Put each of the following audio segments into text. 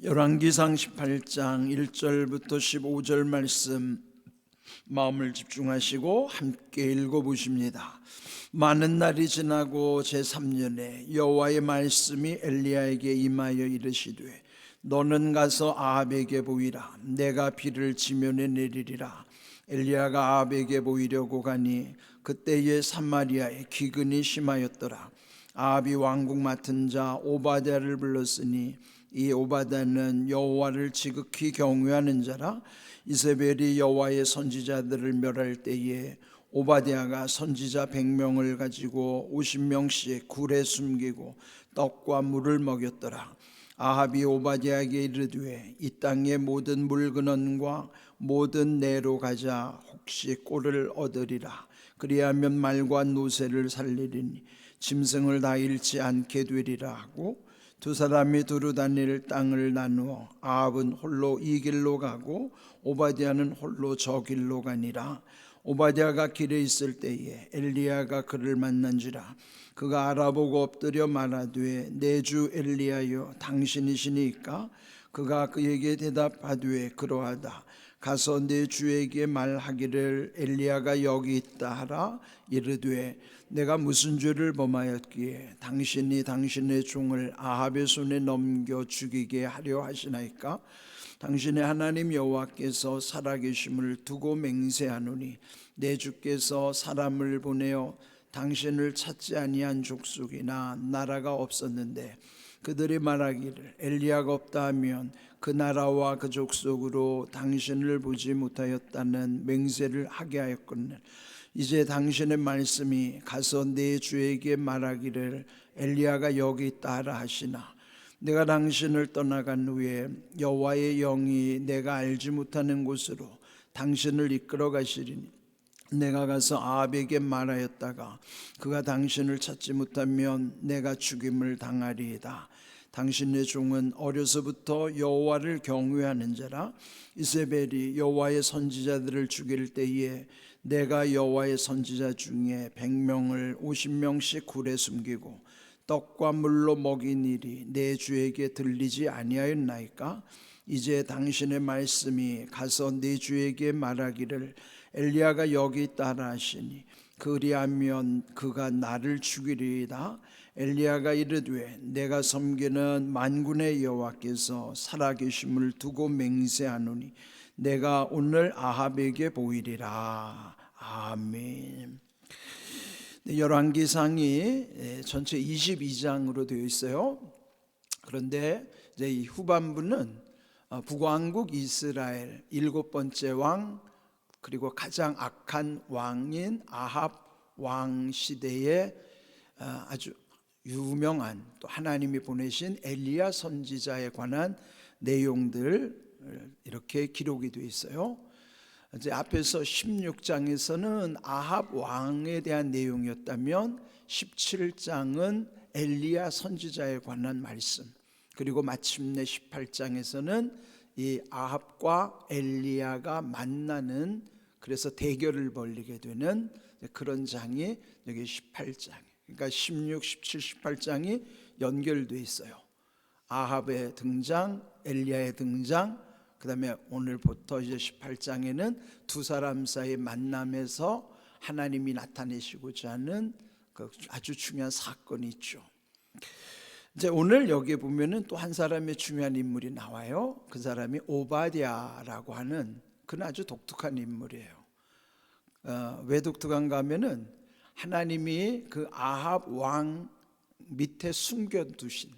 열왕기상 18장 1절부터 15절 말씀 마음을 집중하시고 함께 읽어보십니다. 많은 날이 지나고 제3년에 여호와의 말씀이 엘리야에게 임하여 이르시되 너는 가서 아합에게 보이라. 내가 비를 지면에 내리리라. 엘리야가 아합에게 보이려고 가니 그때에 사마리아에 기근이 심하였더라. 아합이 왕궁 맡은 자 오바댜를 불렀으니 이 오바댜는 여호와를 지극히 경외하는 자라. 이세벨이 여호와의 선지자들을 멸할 때에 오바댜가 선지자 100명을 가지고 50명씩 굴에 숨기고 떡과 물을 먹였더라. 아합이 오바댜에게 이르되 이 땅의 모든 물근원과 모든 내로 가자. 혹시 꼴을 얻으리라. 그리하면 말과 노새를 살리리니 짐승을 다 잃지 않게 되리라 하고 두 사람이 두루 다닐 땅을 나누어 아합은 홀로 이 길로 가고 오바댜는 홀로 저 길로 가니라. 오바댜가 길에 있을 때에 엘리야가 그를 만난지라. 그가 알아보고 엎드려 말하되 내 주 엘리야여 당신이시니까? 그가 그에게 대답하되 그러하다. 가서 내 주에게 말하기를 엘리야가 여기 있다 하라. 이르되 내가 무슨 죄를 범하였기에 당신이 당신의 종을 아합의 손에 넘겨 죽이게 하려 하시나이까? 당신의 하나님 여호와께서 살아계심을 두고 맹세하노니 내 주께서 사람을 보내어 당신을 찾지 아니한 족속이나 나라가 없었는데 그들이 말하기를 엘리야가 없다 하면 그 나라와 그 족속으로 당신을 보지 못하였다는 맹세를 하게 하였거늘 이제 당신의 말씀이 가서 내 주에게 말하기를 엘리야가 여기 있다 하라 하시나 내가 당신을 떠나간 후에 여호와의 영이 내가 알지 못하는 곳으로 당신을 이끌어 가시리니 내가 가서 아합에게 말하였다가 그가 당신을 찾지 못하면 내가 죽임을 당하리이다. 당신의 종은 어려서부터 여호와를 경외하는 자라. 이세벨이 여호와의 선지자들을 죽일 때에 내가 여호와의 선지자 중에 100명을 50명씩 굴에 숨기고 떡과 물로 먹인 일이 내 주에게 들리지 아니하였나이까? 이제 당신의 말씀이 가서 내 주에게 말하기를 엘리야가 여기 있다 하라 하시니 그리하면 그가 나를 죽이리이다. 엘리야가 이르되 내가 섬기는 만군의 여호와께서 살아계심을 두고 맹세하노니 내가 오늘 아합에게 보이리라. 아멘. 열왕기상이 전체 22장으로 되어 있어요. 그런데 이제 이 후반부는 북왕국 이스라엘 7번째 왕 그리고 가장 악한 왕인 아합 왕 시대에 아주 유명한 또 하나님이 보내신 엘리야 선지자에 관한 내용들 이렇게 기록이 되어 있어요. 이제 앞에서 16장에서는 아합 왕에 대한 내용이었다면 17장은 엘리야 선지자에 관한 말씀, 그리고 마침내 18장에서는 이 아합과 엘리야가 만나는, 그래서 대결을 벌이게 되는 그런 장이 여기 18장, 그러니까 16, 17, 18장이 연결되어 있어요. 아합의 등장, 엘리야의 등장, 그 다음에 오늘부터 이제 18장에는 두 사람 사이의 만남에서 하나님이 나타내시고자 하는 그 아주 중요한 사건이 있죠. 이제 오늘 여기에 보면은 또 한 사람의 중요한 인물이 나와요. 그 사람이 오바댜라고 하는, 그는 아주 독특한 인물이에요. 왜 독특한가 하면은 하나님이 그 아합 왕 밑에 숨겨두신,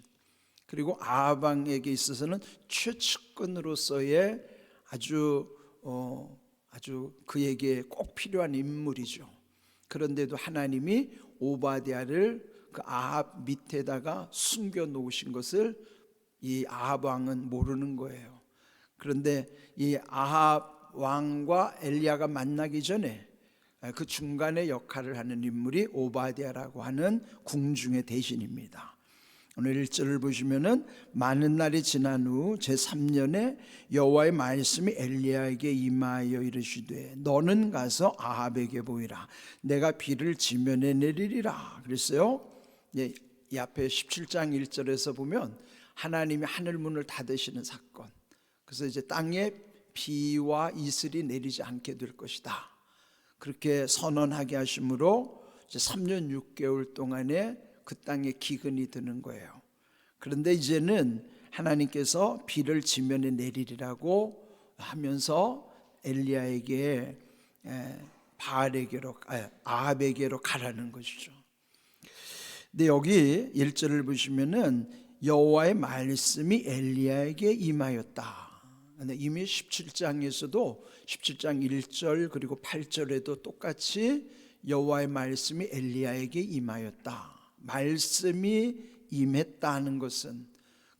그리고 아합 왕에게 있어서는 최측근으로서의 아주 그에게 꼭 필요한 인물이죠. 그런데도 하나님이 오바댜를 그 아합 밑에다가 숨겨 놓으신 것을 이 아합 왕은 모르는 거예요. 그런데 이 아합 왕과 엘리야가 만나기 전에 그 중간의 역할을 하는 인물이 오바댜라고 하는 궁중의 대신입니다. 오늘 1절을 보시면은 많은 날이 지난 후 제3년에 여호와의 말씀이 엘리야에게 임하여 이르시되 너는 가서 아합에게 보이라. 내가 비를 지면에 내리리라 그랬어요. 이 앞에 17장 1절에서 보면 하나님이 하늘 문을 닫으시는 사건. 그래서 이제 땅에 비와 이슬이 내리지 않게 될 것이다. 그렇게 선언하게 하심으로 이제 3년 6개월 동안에 그 땅에 기근이 드는 거예요. 그런데 이제는 하나님께서 비를 지면에 내리리라고 하면서 엘리야에게 아합에게로 가라는 것이죠. 근데 여기 1절을 보시면은 여호와의 말씀이 엘리야에게 임하였다. 근데 이미 17장에서도 17장 1절 그리고 8절에도 똑같이 여호와의 말씀이 엘리야에게 임하였다. 말씀이 임했다는 것은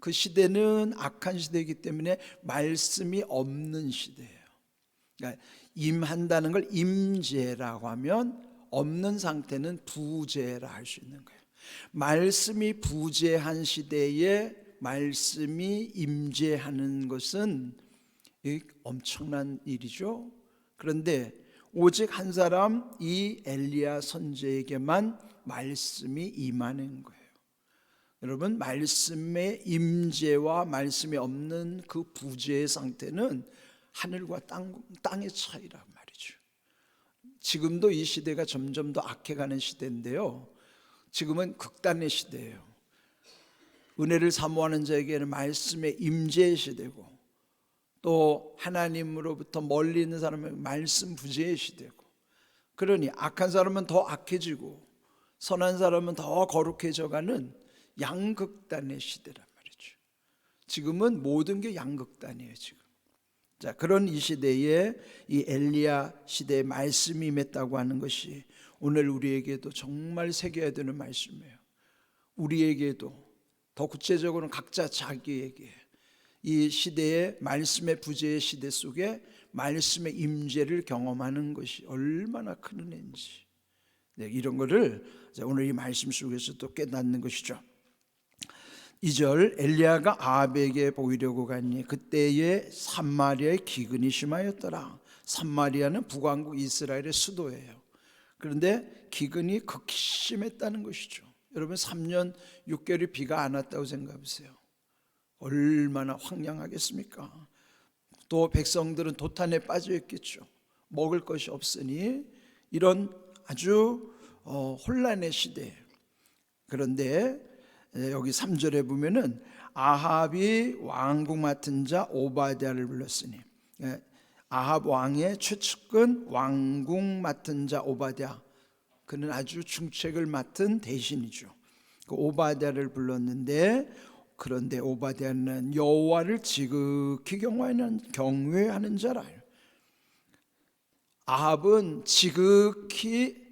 그 시대는 악한 시대이기 때문에 말씀이 없는 시대예요. 그러니까 임한다는 걸 임재라고 하면 없는 상태는 부재라 할 수 있는 거예요. 말씀이 부재한 시대에 말씀이 임재하는 것은 엄청난 일이죠. 그런데 오직 한 사람 이 엘리야 선지자에게만 말씀이 임하는 거예요. 여러분, 말씀의 임재와 말씀이 없는 그 부재의 상태는 하늘과 땅의 차이란 말이죠. 지금도 이 시대가 점점 더 악해가는 시대인데요, 지금은 극단의 시대예요. 은혜를 사모하는 자에게는 말씀의 임재의 시대고, 또 하나님으로부터 멀리 있는 사람은 말씀 부재의 시대고, 그러니 악한 사람은 더 악해지고 선한 사람은 더 거룩해져가는 양극단의 시대란 말이죠. 지금은 모든 게 양극단이에요. 지금 자, 그런 이 시대에 이 엘리야 시대에 말씀이 임했다고 하는 것이 오늘 우리에게도 정말 새겨야 되는 말씀이에요. 우리에게도 더 구체적으로는 각자 자기에게 이 시대의 말씀의 부재의 시대 속에 말씀의 임재를 경험하는 것이 얼마나 큰 은혜인지, 이런 거를 오늘 이 말씀 속에서 또 깨닫는 것이죠. 2절, 엘리야가 아합에게 보이려고 가니 그때에 사마리아의 기근이 심하였더라. 사마리아는 북왕국 이스라엘의 수도예요. 그런데 기근이 극히 심했다는 것이죠. 여러분, 3년 6개월이 비가 안 왔다고 생각해보세요. 얼마나 황량하겠습니까? 또 백성들은 도탄에 빠져 있겠죠. 먹을 것이 없으니 이런 아주 혼란의 시대. 그런데 여기 3절에 보면은 아합이 왕궁 맡은 자 오바댜를 불렀으니, 아합 왕의 최측근 왕궁 맡은 자 오바댜, 그는 아주 중책을 맡은 대신이죠. 그 오바댜를 불렀는데, 그런데 오바댜는 여호와를 지극히 경외하는 자라. 아합은 지극히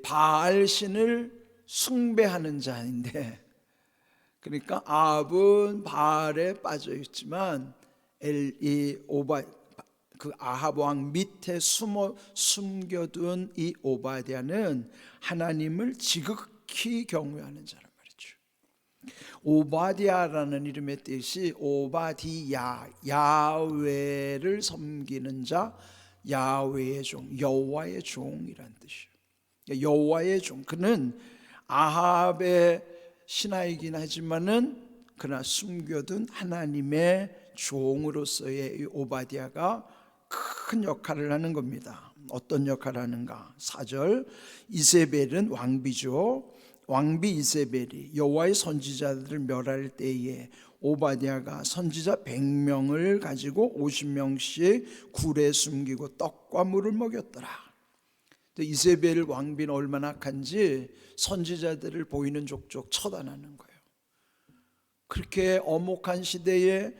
바알신을 숭배하는 자인데, 그러니까 아합은 바알에 빠져 있지만 그 아합 왕 밑에 숨겨둔 이 오바댜는 하나님을 지극히 경외하는 자란 말이죠. 오바댜라는 이름의 뜻이 오바디야, 야훼를 섬기는 자, 야훼의 종, 여호와의 종이란 뜻이에요. 여호와의 종, 그는 아합의 신하이긴 하지만은 그러나 숨겨둔 하나님의 종으로서의 이 오바댜가 큰 역할을 하는 겁니다. 어떤 역할을 하는가? 4절, 이세벨은 왕비죠. 왕비 이세벨이 여호와의 선지자들을 멸할 때에 오바댜가 선지자 100명을 가지고 50명씩 굴에 숨기고 떡과 물을 먹였더라. 이세벨 왕비는 얼마나 악한지 선지자들을 보이는 족족 처단하는 거예요. 그렇게 엄혹한 시대에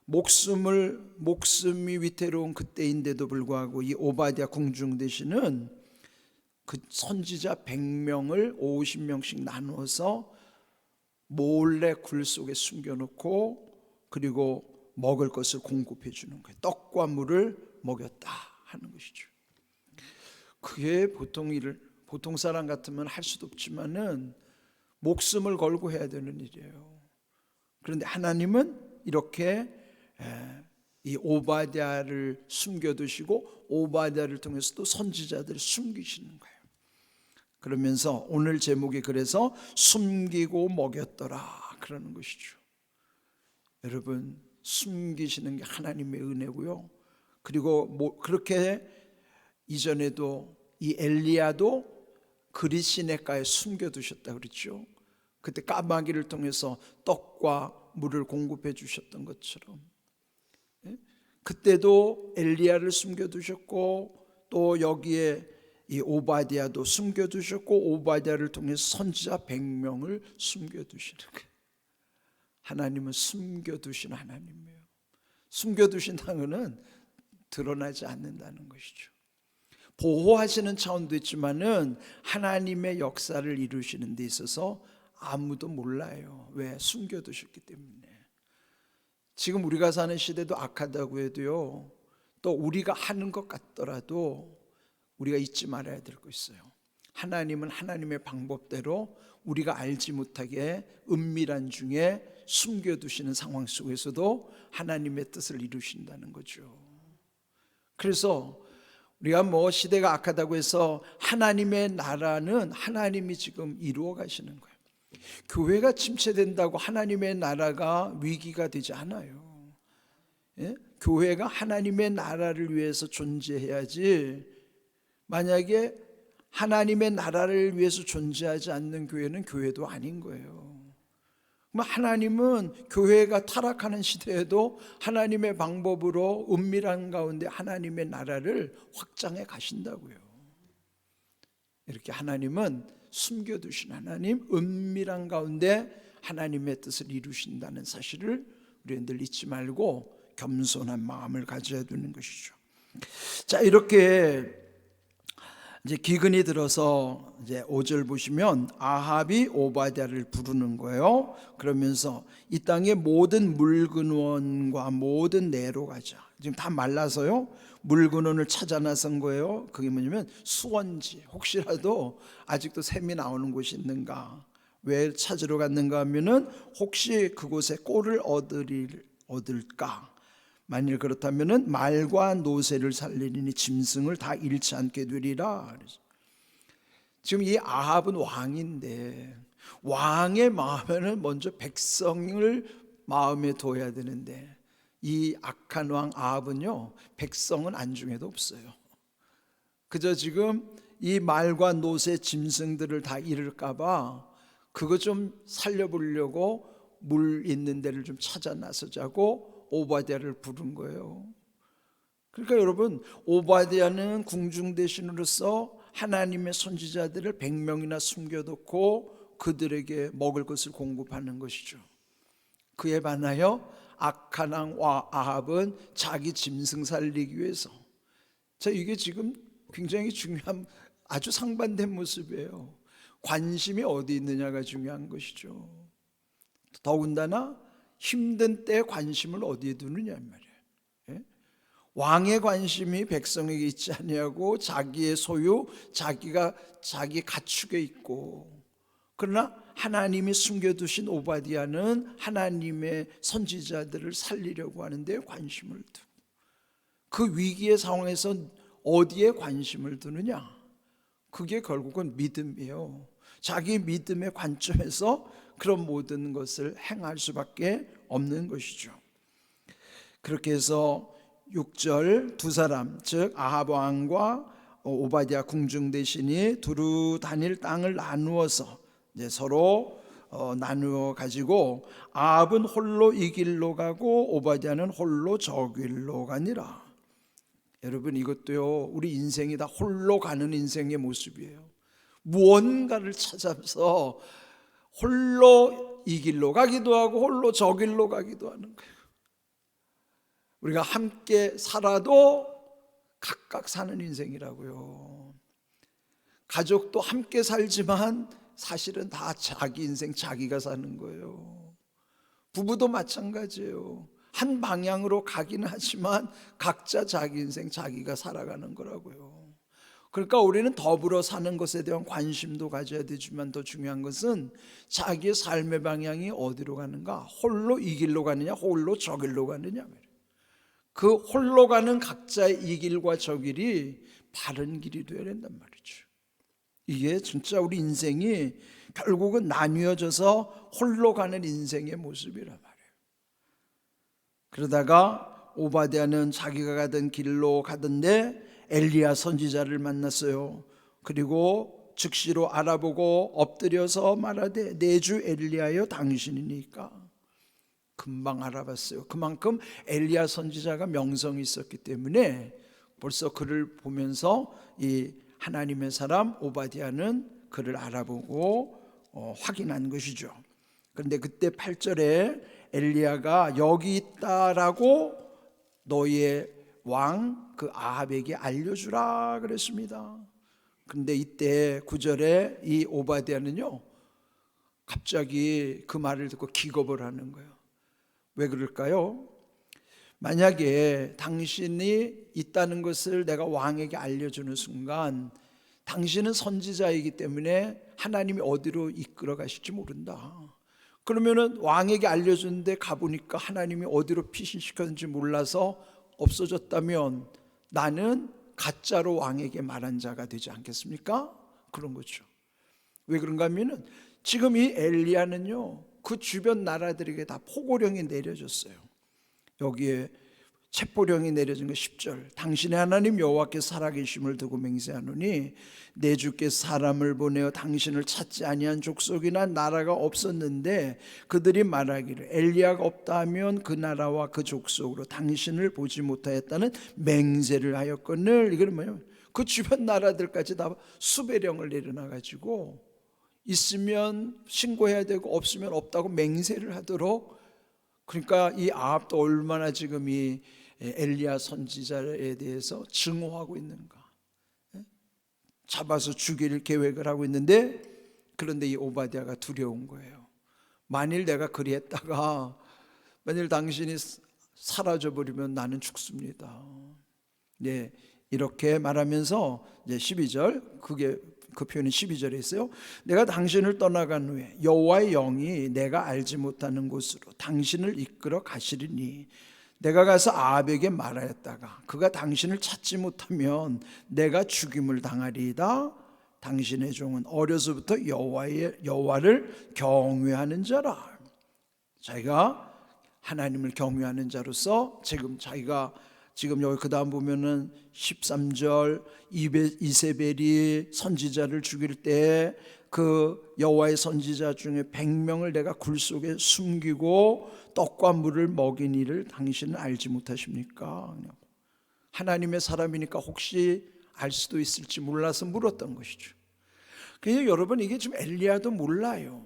목숨이 위태로운 그때인데도 불구하고 이 오바댜 궁중대신은 그 선지자 100명을 50명씩 나누어서 몰래 굴 속에 숨겨놓고 그리고 먹을 것을 공급해 주는 거예요. 떡과 물을 먹였다 하는 것이죠. 그게 보통 사람 같으면 할 수도 없지만은 목숨을 걸고 해야 되는 일이에요. 그런데 하나님은 이렇게 이 오바댜를 숨겨두시고 오바댜를 통해서 또 선지자들을 숨기시는 거예요. 그러면서 오늘 제목이 그래서 숨기고 먹였더라 그러는 것이죠. 여러분, 숨기시는 게 하나님의 은혜고요. 그리고 그렇게 이전에도 이 엘리야도 그릿 시내가에 숨겨두셨다 그랬죠. 그때 까마귀를 통해서 떡과 물을 공급해 주셨던 것처럼, 그때도 엘리야를 숨겨두셨고, 또 여기에 이 오바댜도 숨겨두셨고, 오바댜를 통해서 선지자 100명을 숨겨두시는 거예요. 하나님은 숨겨두신 하나님이에요. 숨겨두신다는 것은 드러나지 않는다는 것이죠. 보호하시는 차원도 있지만은 하나님의 역사를 이루시는 데 있어서 아무도 몰라요. 왜? 숨겨두셨기 때문에. 지금 우리가 사는 시대도 악하다고 해도요, 또 우리가 하는 것 같더라도 우리가 잊지 말아야 될 거 있어요. 하나님은 하나님의 방법대로 우리가 알지 못하게 은밀한 중에 숨겨두시는 상황 속에서도 하나님의 뜻을 이루신다는 거죠. 그래서 우리가 시대가 악하다고 해서 하나님의 나라는 하나님이 지금 이루어 가시는 거예요. 교회가 침체된다고 하나님의 나라가 위기가 되지 않아요. 교회가 하나님의 나라를 위해서 존재해야지, 만약에 하나님의 나라를 위해서 존재하지 않는 교회는 교회도 아닌 거예요. 하나님은 교회가 타락하는 시대에도 하나님의 방법으로 은밀한 가운데 하나님의 나라를 확장해 가신다고요. 이렇게 하나님은 숨겨두신 하나님, 은밀한 가운데 하나님의 뜻을 이루신다는 사실을 우리는 늘 잊지 말고 겸손한 마음을 가져야 되는 것이죠. 자, 이렇게 이제 기근이 들어서 이제 5절 보시면 아합이 오바댜를 부르는 거예요. 그러면서 이 땅의 모든 물근원과 모든 내로 가자. 지금 다 말라서요, 물근원을 찾아 나선 거예요. 그게 뭐냐면 수원지, 혹시라도 아직도 샘이 나오는 곳이 있는가. 왜 찾으러 갔는가 하면은 혹시 그곳에 꼴을 얻을까. 만일 그렇다면은 말과 노새를 살리니 짐승을 다 잃지 않게 되리라. 지금 이 아합은 왕인데, 왕의 마음에는 먼저 백성을 마음에 둬야 되는데, 이 악한 왕 아합은요, 백성은 안중에도 없어요. 그저 지금 이 말과 노새 짐승들을 다 잃을까 봐 그거 좀 살려보려고 물 있는 데를 좀 찾아 나서자고 오바댜를 부른 거예요. 그러니까 여러분, 오바댜는 궁중대신으로서 하나님의 선지자들을 100명이나 숨겨놓고 그들에게 먹을 것을 공급하는 것이죠. 그에 반하여 악한 왕 아합은 자기 짐승 살리기 위해서, 이게 지금 굉장히 중요한, 아주 상반된 모습이에요. 관심이 어디 있느냐가 중요한 것이죠. 더군다나 힘든 때 관심을 어디에 두느냐 말이에요. 왕의 관심이 백성에게 있지 아니하고 자기의 소유, 자기 가축에 있고, 그러나 하나님이 숨겨두신 오바댜는 하나님의 선지자들을 살리려고 하는데 관심을 두고, 그 위기의 상황에서 어디에 관심을 두느냐, 그게 결국은 믿음이에요. 자기 믿음의 관점에서 그런 모든 것을 행할 수밖에 없는 것이죠. 그렇게 해서 6절 두 사람, 즉 아합 왕과 오바댜 궁중대신이 두루 다닐 땅을 나누어서 이제 서로 나누어 가지고 아합은 홀로 이 길로 가고 오바댜는 홀로 저 길로 가니라. 여러분, 이것도요, 우리 인생이 다 홀로 가는 인생의 모습이에요. 무언가를 찾아서 홀로 이 길로 가기도 하고 홀로 저 길로 가기도 하는 거예요. 우리가 함께 살아도 각각 사는 인생이라고요. 가족도 함께 살지만 사실은 다 자기 인생 자기가 사는 거예요. 부부도 마찬가지예요. 한 방향으로 가긴 하지만 각자 자기 인생 자기가 살아가는 거라고요. 그러니까 우리는 더불어 사는 것에 대한 관심도 가져야 되지만 더 중요한 것은 자기의 삶의 방향이 어디로 가는가, 홀로 이 길로 가느냐 홀로 저 길로 가느냐, 그 홀로 가는 각자의 이 길과 저 길이 바른 길이 되어야 된단 말이죠. 이게 진짜 우리 인생이 결국은 나뉘어져서 홀로 가는 인생의 모습이란 말이에요. 그러다가 오바댜는 자기가 가던 길로 가던데 엘리야 선지자를 만났어요. 그리고 즉시로 알아보고 엎드려서 말하되 내 주 엘리야여 당신이니까. 금방 알아봤어요. 그만큼 엘리야 선지자가 명성이 있었기 때문에 벌써 그를 보면서 이 하나님의 사람 오바댜는 그를 알아보고 확인한 것이죠. 그런데 그때 8절에 엘리야가 여기 있다라고 너희의 왕 그 아합에게 알려주라 그랬습니다. 그런데 이때 9절에 이 오바댜는요 갑자기 그 말을 듣고 기겁을 하는 거예요. 왜 그럴까요? 만약에 당신이 있다는 것을 내가 왕에게 알려주는 순간 당신은 선지자이기 때문에 하나님이 어디로 이끌어 가실지 모른다. 그러면은 왕에게 알려줬는데 가보니까 하나님이 어디로 피신시켰는지 몰라서 없어졌다면 나는 가짜로 왕에게 말한 자가 되지 않겠습니까? 그런 거죠. 왜 그런가 하면은 지금 이 엘리야는요 그 주변 나라들에게 다 포고령이 내려졌어요. 여기에 체포령이 내려진 거 10절. 당신의 하나님 여호와께서 살아계심을 두고 맹세하노니 내 주께서 사람을 보내어 당신을 찾지 아니한 족속이나 나라가 없었는데 그들이 말하기를 엘리야가 없다 하면 그 나라와 그 족속으로 당신을 보지 못하였다는 맹세를 하였거늘. 이건 뭐냐면 그 주변 나라들까지 다 수배령을 내려놔가지고 있으면 신고해야 되고 없으면 없다고 맹세를 하도록. 그러니까 이 아합도 얼마나 지금 이 엘리야 선지자에 대해서 증오하고 있는가. 잡아서 죽일 계획을 하고 있는데 그런데 이 오바댜가 두려운 거예요. 만일 내가 그리했다가 만일 당신이 사라져버리면 나는 죽습니다. 네, 이렇게 말하면서 이제 12절 그게 그 표현이 12절에 있어요. 내가 당신을 떠나간 후에 여호와의 영이 내가 알지 못하는 곳으로 당신을 이끌어 가시리니 내가 가서 아합에게 말하였다가 그가 당신을 찾지 못하면 내가 죽임을 당하리이다. 당신의 종은 어려서부터 여호와를 경외하는 자라. 자기가 하나님을 경외하는 자로서 지금 여기 그 다음 보면은 13절 이세벨이 선지자를 죽일 때 그 여호와의 선지자 중에 100명을 내가 굴 속에 숨기고 떡과 물을 먹인 일을 당신은 알지 못하십니까? 하나님의 사람이니까 혹시 알 수도 있을지 몰라서 물었던 것이죠. 그래서 여러분 이게 지금 엘리야도 몰라요.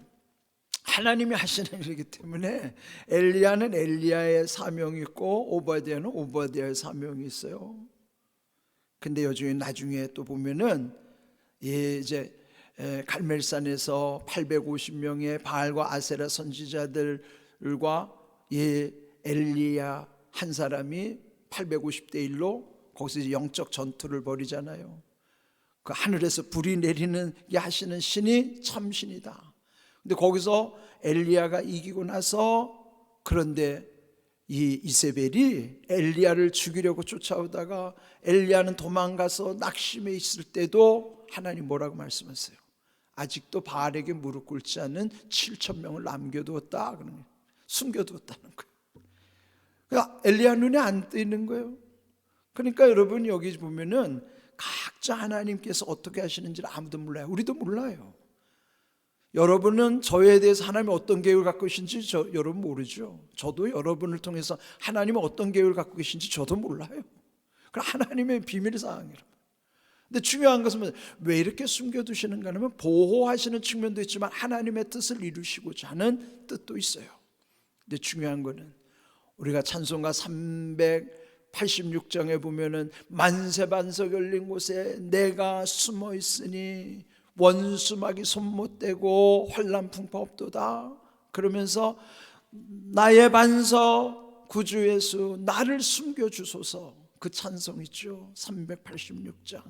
하나님이 하시는 일이기 때문에 엘리야는 엘리야의 사명이 있고 오바댜는 오바댜의 사명이 있어요. 근데 나중에 또 보면은 이제 갈멜산에서 850명의 바알과 아세라 선지자들과 엘리야 한 사람이 850대 1로 거기서 이제 영적 전투를 벌이잖아요. 그 하늘에서 불이 내리는 게 하시는 신이 참 신이다. 근데 거기서 엘리야가 이기고 나서 그런데 이 이세벨이 엘리야를 죽이려고 쫓아오다가 엘리야는 도망가서 낙심해 있을 때도 하나님 뭐라고 말씀하세요? 아직도 바알에게 무릎 꿇지 않은 7,000명을 남겨두었다. 숨겨두었다는 거예요. 그러니까 엘리야 눈에 안 띄는 거예요. 그러니까 여러분 여기 보면은 각자 하나님께서 어떻게 하시는지를 아무도 몰라요. 우리도 몰라요. 여러분은 저에 대해서 하나님이 어떤 계획을 갖고 계신지 여러분 모르죠. 저도 여러분을 통해서 하나님은 어떤 계획을 갖고 계신지 저도 몰라요. 그럼 하나님의 비밀 사항이라고. 근데 중요한 것은 왜 이렇게 숨겨두시는가 하면 보호하시는 측면도 있지만 하나님의 뜻을 이루시고자 하는 뜻도 있어요. 근데 중요한 거는 우리가 찬송가 386장에 보면은 만세반석 열린 곳에 내가 숨어 있으니 원수막이 손 못 대고 환난 풍파 없도다. 그러면서 나의 반석 구주 예수 나를 숨겨주소서. 그 찬송 있죠. 386장.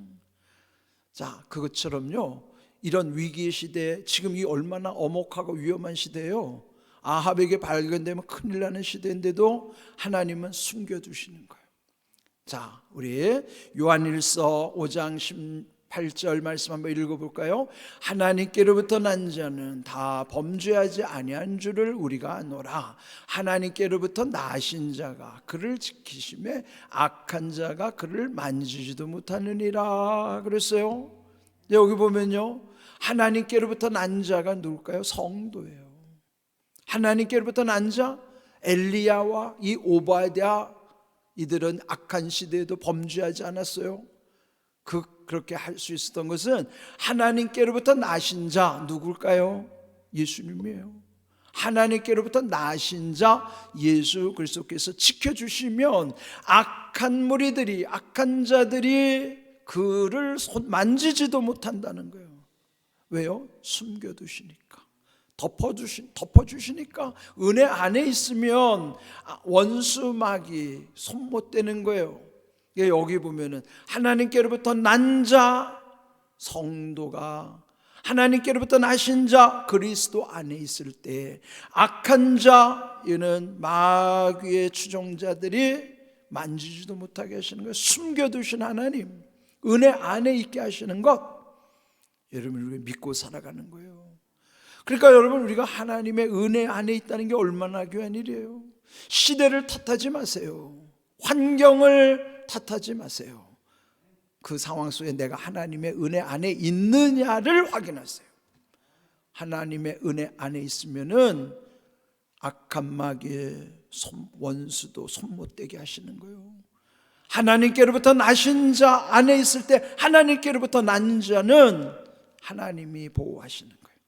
자, 그것처럼요 이런 위기의 시대에 지금 이 얼마나 엄혹하고 위험한 시대예요. 아합에게 발견되면 큰일 나는 시대인데도 하나님은 숨겨두시는 거예요. 자, 우리 요한일서 5장 8절 말씀 한번 읽어볼까요? 하나님께로부터 난 자는 다 범죄하지 아니한 줄을 우리가 아노라. 하나님께로부터 나신 자가 그를 지키심에 악한 자가 그를 만지지도 못하느니라 그랬어요. 여기 보면요, 하나님께로부터 난 자가 누굴까요? 성도예요. 하나님께로부터 난 자, 엘리야와 이 오바댜, 이들은 악한 시대에도 범죄하지 않았어요. 그렇게 할 수 있었던 것은 하나님께로부터 나신 자 누굴까요? 예수님이에요. 하나님께로부터 나신 자 예수 그리스도께서 지켜주시면 악한 무리들이, 악한 자들이 그를 만지지도 못한다는 거예요. 왜요? 숨겨두시니까, 덮어주시니까. 은혜 안에 있으면 원수 마귀 손 못 대는 거예요. 여기 보면은 하나님께로부터 난 자 성도가 하나님께로부터 나신 자 그리스도 안에 있을 때 악한 자, 이는 마귀의 추종자들이 만지지도 못하게 하시는 것, 숨겨두신 하나님, 은혜 안에 있게 하시는 것, 여러분 우리가 믿고 살아가는 거예요. 그러니까 여러분, 우리가 하나님의 은혜 안에 있다는 게 얼마나 귀한 일이에요. 시대를 탓하지 마세요. 환경을 탓하지 마세요. 그 상황 속에 내가 하나님의 은혜 안에 있느냐를 확인하세요. 하나님의 은혜 안에 있으면은 악한 마귀의 원수도 손 못 대게 하시는 거예요. 하나님께로부터 나신 자 안에 있을 때, 하나님께로부터 난 자는 하나님이 보호하시는 거예요.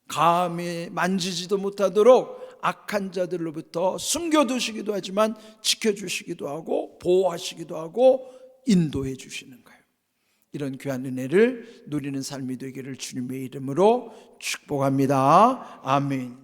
감히 만지지도 못하도록 악한 자들로부터 숨겨두시기도 하지만 지켜주시기도 하고 보호하시기도 하고 인도해 주시는 거예요. 이런 귀한 은혜를 누리는 삶이 되기를 주님의 이름으로 축복합니다. 아멘.